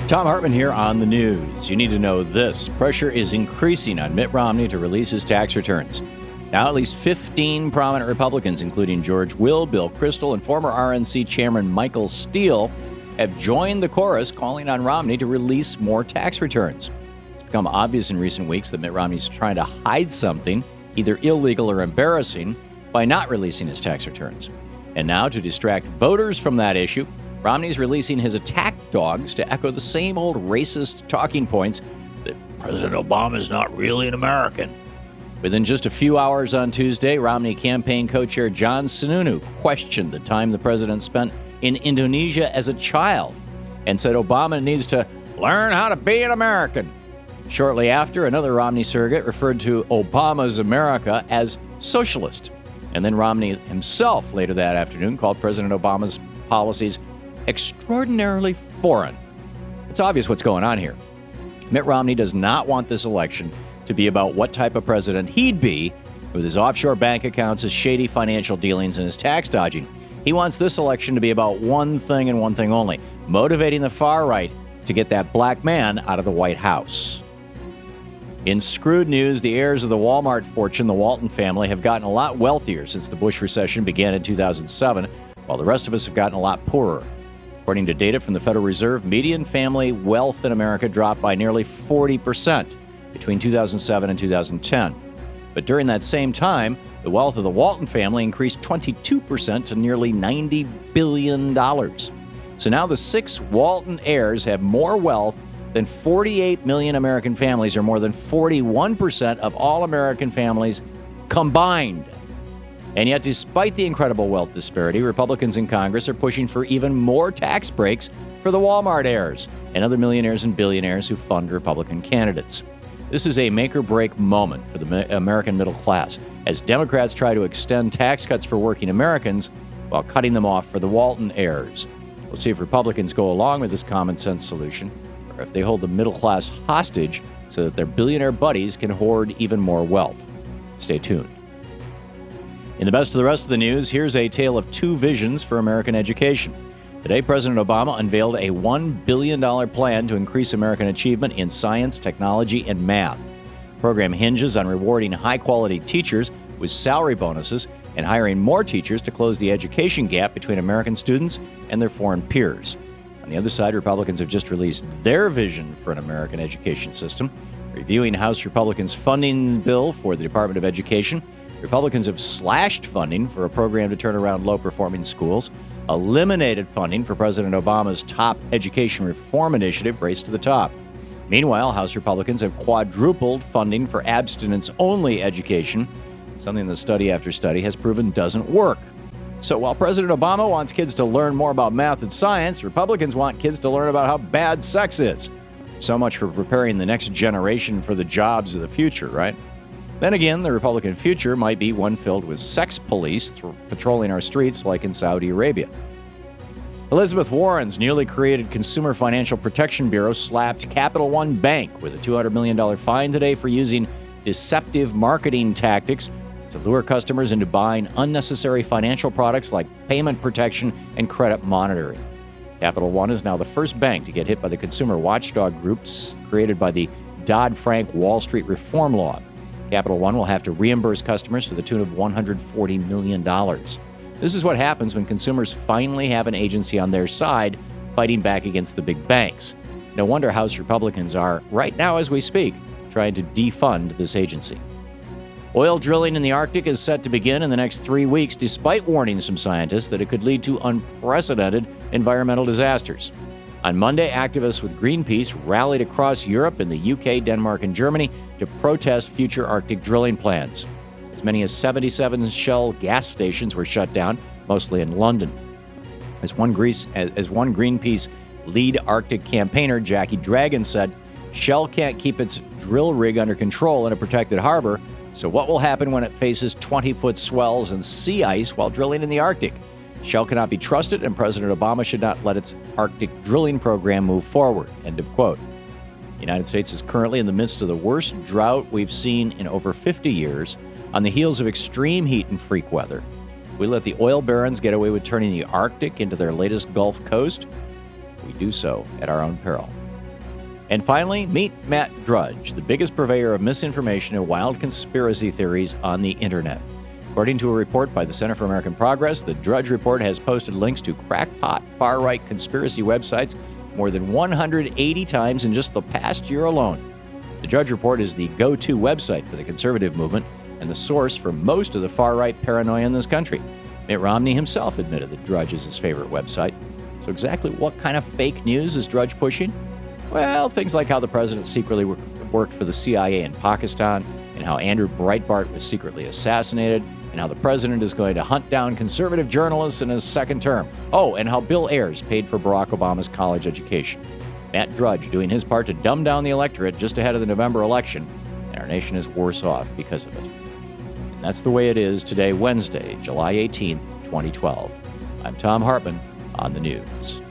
Thom Hartmann here on the news. You need to know this. Pressure is increasing on Mitt Romney to release his tax returns. Now, at least 15 prominent Republicans, including George Will, Bill Kristol, and former RNC Chairman Michael Steele, have joined the chorus calling on Romney to release more tax returns. It's become obvious in recent weeks that Mitt Romney is trying to hide something, either illegal or embarrassing, by not releasing his tax returns. And now, to distract voters from that issue, Romney's releasing his attack dogs to echo the same old racist talking points that President Obama is not really an American. Within just a few hours on Tuesday, Romney campaign co-chair John Sununu questioned the time the president spent in Indonesia as a child and said Obama needs to learn how to be an American. Shortly after, another Romney surrogate referred to Obama's America as socialist. And then Romney himself later that afternoon called President Obama's policies extraordinarily foreign. It's obvious what's going on here. Mitt Romney does not want this election to be about what type of president he'd be with his offshore bank accounts, his shady financial dealings, and his tax dodging. He wants this election to be about one thing and one thing only: motivating the far right to get that black man out of the White House. In screwed news, the heirs of the Walmart fortune, the Walton family, have gotten a lot wealthier since the Bush recession began in 2007, while the rest of us have gotten a lot poorer. According to data from the Federal Reserve, median family wealth in America dropped by nearly 40% between 2007 and 2010. But during that same time, the wealth of the Walton family increased 22% to nearly $90 billion. So now the 6 Walton heirs have more wealth than 48 million American families, or more than 41% of all American families combined. And yet, despite the incredible wealth disparity, Republicans in Congress are pushing for even more tax breaks for the Walmart heirs and other millionaires and billionaires who fund Republican candidates. This is a make-or-break moment for the American middle class, as Democrats try to extend tax cuts for working Americans while cutting them off for the Walton heirs. We'll see if Republicans go along with this common-sense solution, or if they hold the middle class hostage so that their billionaire buddies can hoard even more wealth. Stay tuned. In the best of the rest of the news, here's a tale of two visions for American education. Today, President Obama unveiled a $1 billion plan to increase American achievement in science, technology, and math. The program hinges on rewarding high-quality teachers with salary bonuses and hiring more teachers to close the education gap between American students and their foreign peers. On the other side, Republicans have just released their vision for an American education system. Reviewing House Republicans' funding bill for the Department of Education, Republicans have slashed funding for a program to turn around low-performing schools, eliminated funding for President Obama's top education reform initiative, Race to the Top. Meanwhile, House Republicans have quadrupled funding for abstinence-only education, something that study after study has proven doesn't work. So while President Obama wants kids to learn more about math and science, Republicans want kids to learn about how bad sex is. So much for preparing the next generation for the jobs of the future, right? Then again, the Republican future might be one filled with sex police patrolling our streets like in Saudi Arabia. Elizabeth Warren's newly created Consumer Financial Protection Bureau slapped Capital One Bank with a $200 million fine today for using deceptive marketing tactics to lure customers into buying unnecessary financial products like payment protection and credit monitoring. Capital One is now the first bank to get hit by the consumer watchdog groups created by the Dodd-Frank Wall Street reform law. Capital One will have to reimburse customers to the tune of $140 million. This is what happens when consumers finally have an agency on their side fighting back against the big banks. No wonder House Republicans are, right now as we speak, trying to defund this agency. Oil drilling in the Arctic is set to begin in the next 3 weeks, despite warnings from scientists that it could lead to unprecedented environmental disasters. On Monday, activists with Greenpeace rallied across Europe in the UK, Denmark, and Germany to protest future Arctic drilling plans. As many as 77 Shell gas stations were shut down, mostly in London. As one Greenpeace lead Arctic campaigner, Jackie Dragon, said, Shell can't keep its drill rig under control in a protected harbor, so what will happen when it faces 20-foot swells and sea ice while drilling in the Arctic? Shell cannot be trusted, and President Obama should not let its Arctic drilling program move forward. End of quote. The United States is currently in the midst of the worst drought we've seen in over 50 years, on the heels of extreme heat and freak weather. If we let the oil barons get away with turning the Arctic into their latest Gulf Coast, we do so at our own peril. And finally, meet Matt Drudge, the biggest purveyor of misinformation and wild conspiracy theories on the internet. According to a report by the Center for American Progress, the Drudge Report has posted links to crackpot far-right conspiracy websites more than 180 times in just the past year alone. The Drudge Report is the go-to website for the conservative movement and the source for most of the far-right paranoia in this country. Mitt Romney himself admitted that Drudge is his favorite website. So exactly what kind of fake news is Drudge pushing? Well, things like how the president secretly worked for the CIA in Pakistan, and how Andrew Breitbart was secretly assassinated, and how the president is going to hunt down conservative journalists in his second term. Oh, and how Bill Ayers paid for Barack Obama's college education. Matt Drudge doing his part to dumb down the electorate just ahead of the November election, and our nation is worse off because of it. And that's the way it is today, Wednesday, July 18th, 2012. I'm Thom Hartmann on the news.